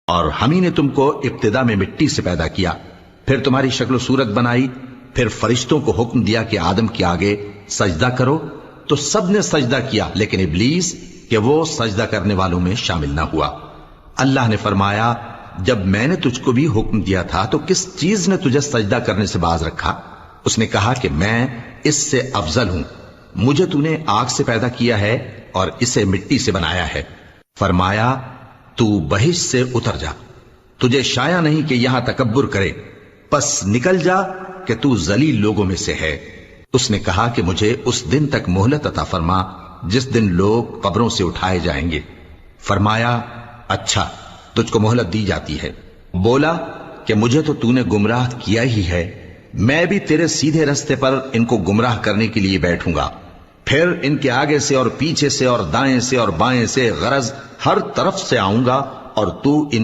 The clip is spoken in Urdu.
اور ہم ہی نے تم کو ابتدا میں مٹی سے پیدا کیا، پھر تمہاری شکل و صورت بنائی، پھر فرشتوں کو حکم دیا کہ آدم کے آگے سجدہ کرو، تو سب نے سجدہ کیا لیکن ابلیس کہ وہ سجدہ کرنے والوں میں شامل نہ ہوا۔ اللہ نے فرمایا جب میں نے تجھ کو بھی حکم دیا تھا تو کس چیز نے تجھے سجدہ کرنے سے باز رکھا؟ اس نے کہا کہ میں اس سے افضل ہوں، مجھے تو نے آگ سے پیدا کیا ہے اور اسے مٹی سے بنایا ہے۔ فرمایا تو بہشت سے اتر جا، تجھے شایع نہیں کہ یہاں تکبر کرے، پس نکل جا کہ تو ذلیل لوگوں میں سے ہے۔ اس نے کہا کہ مجھے اس دن تک مہلت عطا فرما جس دن لوگ قبروں سے اٹھائے جائیں گے۔ فرمایا اچھا، تجھ کو مہلت دی جاتی ہے۔ بولا کہ مجھے تو نے گمراہ کیا ہی ہے، میں بھی تیرے سیدھے رستے پر ان کو گمراہ کرنے کے لیے بیٹھوں گا، پھر ان کے آگے سے اور پیچھے سے اور دائیں سے اور بائیں سے غرض ہر طرف سے آؤں گا اور تو ان